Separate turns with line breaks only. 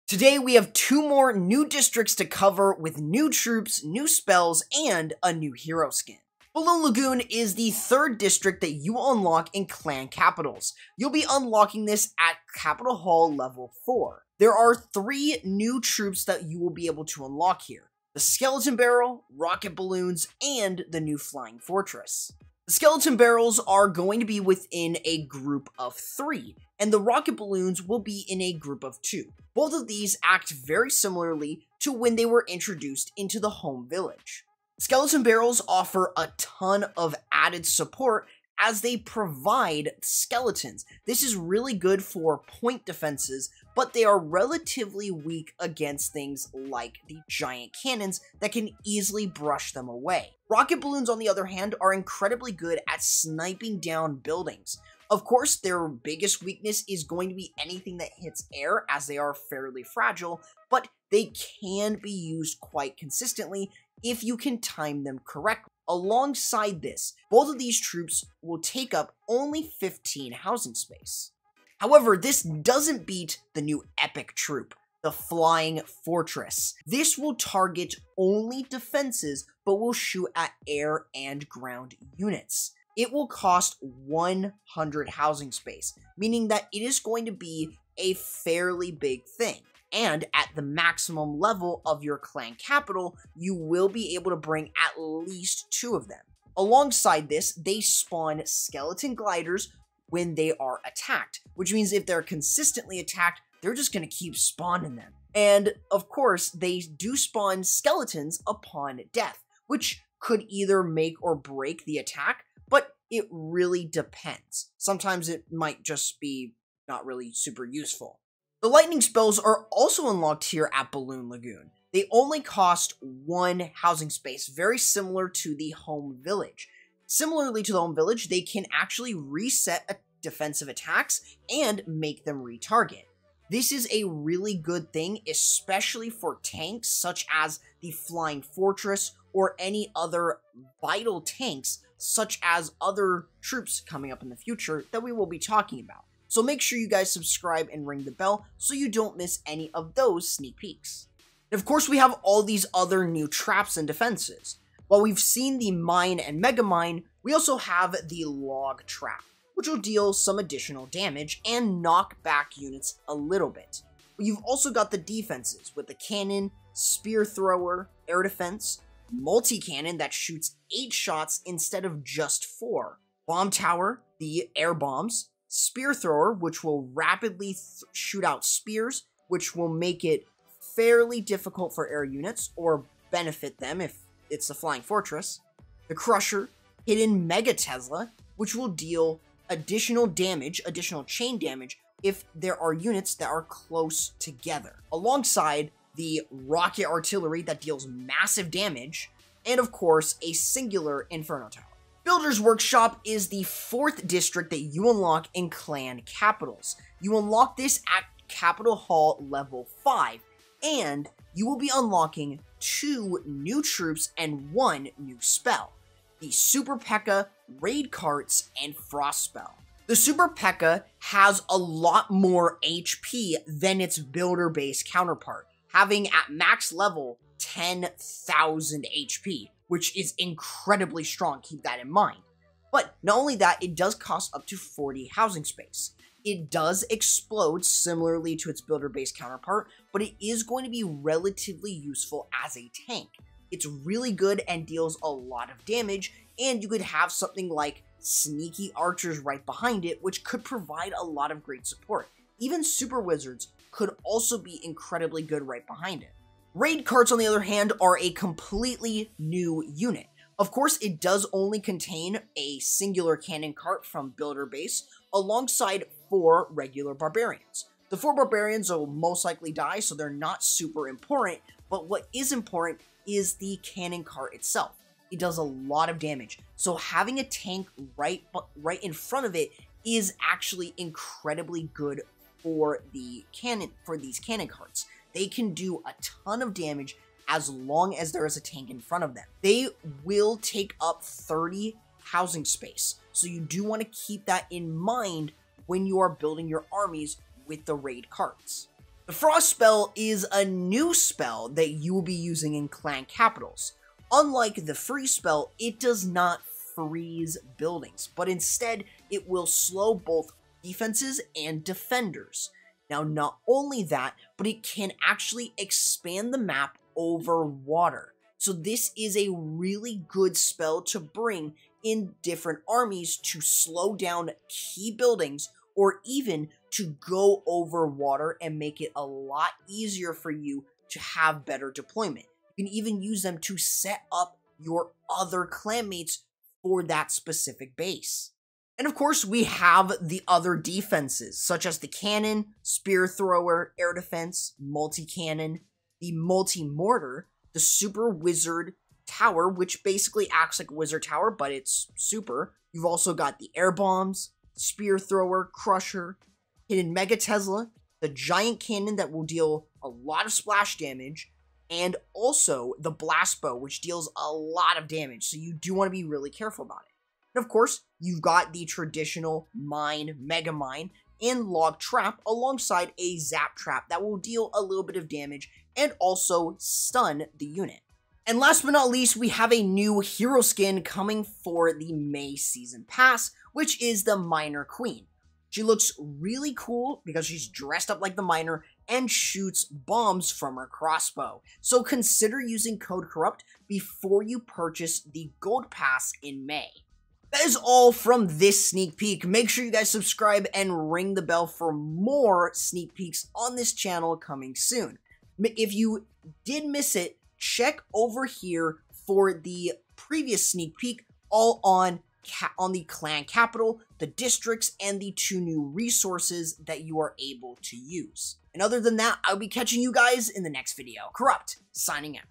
Today we have 2 more new districts to cover with new troops, new spells, and a new hero skin. Balloon Lagoon is the 3rd district that you will unlock in Clan Capitals. You'll be unlocking this at Capital Hall level 4. There are 3 new troops that you will be able to unlock here: the Skeleton Barrel, Rocket Balloons, and the new Flying Fortress. The Skeleton Barrels are going to be within a group of 3, and the Rocket Balloons will be in a group of 2. Both of these act very similarly to when they were introduced into the home village. Skeleton Barrels offer a ton of added support as they provide skeletons. This is really good for point defenses, but they are relatively weak against things like the giant cannons that can easily brush them away. Rocket Balloons, on the other hand, are incredibly good at sniping down buildings. Of course, their biggest weakness is going to be anything that hits air, as they are fairly fragile, but they can be used quite consistently if you can time them correctly. Alongside this, both of these troops will take up only 15 housing space. However, this doesn't beat the new epic troop, the Flying Fortress. This will target only defenses, but will shoot at air and ground units. It will cost 100 housing space, meaning that it is going to be a fairly big thing. And at the maximum level of your clan capital, you will be able to bring at least 2 of them. Alongside this, they spawn skeleton gliders when they are attacked, which means if they're consistently attacked, they're just going to keep spawning them. And of course, they do spawn skeletons upon death, which could either make or break the attack, but it really depends. Sometimes it might just be not really super useful. The lightning spells are also unlocked here at Balloon Lagoon. They only cost 1 housing space, very similar to the home village. Similarly to the home village, they can actually reset defensive attacks and make them retarget. This is a really good thing, especially for tanks such as the Flying Fortress or any other vital tanks such as other troops coming up in the future that we will be talking about. So make sure you guys subscribe and ring the bell so you don't miss any of those sneak peeks. And of course, we have all these other new traps and defenses. While we've seen the Mine and Mega Mine, we also have the Log Trap, which will deal some additional damage and knock back units a little bit. But you've also got the defenses with the Cannon, Spear Thrower, Air Defense, Multi-Cannon that shoots 8 shots instead of just 4, Bomb Tower, the Air Bombs, Spear Thrower, which will rapidly shoot out spears, which will make it fairly difficult for air units, or benefit them if it's the Flying Fortress. The Crusher, Hidden Mega Tesla, which will deal additional damage, additional chain damage, if there are units that are close together. Alongside the Rocket Artillery that deals massive damage, and of course, a singular Inferno Tower. Builder's Workshop is the 4th district that you unlock in Clan Capitals. You unlock this at Capital Hall level 5, and you will be unlocking 2 new troops and 1 new spell: the Super Pekka, Raid Carts, and Frost Spell. The Super Pekka has a lot more HP than its builder-based counterpart, having at max level 10,000 HP. Which is incredibly strong, keep that in mind. But not only that, it does cost up to 40 housing space. It does explode similarly to its builder-based counterpart, but it is going to be relatively useful as a tank. It's really good and deals a lot of damage, and you could have something like sneaky archers right behind it, which could provide a lot of great support. Even super wizards could also be incredibly good right behind it. Raid Carts, on the other hand, are a completely new unit. Of course, it does only contain a singular cannon cart from Builder Base, alongside 4 regular barbarians. The 4 barbarians will most likely die, so they're not super important, but what is important is the cannon cart itself. It does a lot of damage, so having a tank right in front of it is actually incredibly good for these cannon carts. They can do a ton of damage as long as there is a tank in front of them. They will take up 30 housing space, so you do want to keep that in mind when you are building your armies with the raid carts. The Frost spell is a new spell that you will be using in clan capitals. Unlike the Freeze spell, it does not freeze buildings, but instead it will slow both defenses and defenders. Now, not only that, but it can actually expand the map over water. So this is a really good spell to bring in different armies to slow down key buildings, or even to go over water and make it a lot easier for you to have better deployment. You can even use them to set up your other clanmates for that specific base. And of course, we have the other defenses, such as the cannon, spear thrower, air defense, multi-cannon, the multi-mortar, the super wizard tower, which basically acts like a wizard tower, but it's super. You've also got the air bombs, spear thrower, crusher, hidden mega Tesla, the giant cannon that will deal a lot of splash damage, and also the blast bow, which deals a lot of damage, so you do want to be really careful about it. And of course, you've got the traditional mine, mega mine, and log trap alongside a zap trap that will deal a little bit of damage and also stun the unit. And last but not least, we have a new hero skin coming for the May Season Pass, which is the Miner Queen. She looks really cool because she's dressed up like the miner and shoots bombs from her crossbow. So consider using code CORRUPT before you purchase the Gold Pass in May. That is all from this sneak peek. Make sure you guys subscribe and ring the bell for more sneak peeks on this channel coming soon. If you did miss it, check over here for the previous sneak peek, all on the clan capital, the districts, and the 2 new resources that you are able to use. And other than that, I'll be catching you guys in the next video. Corrupt, signing out.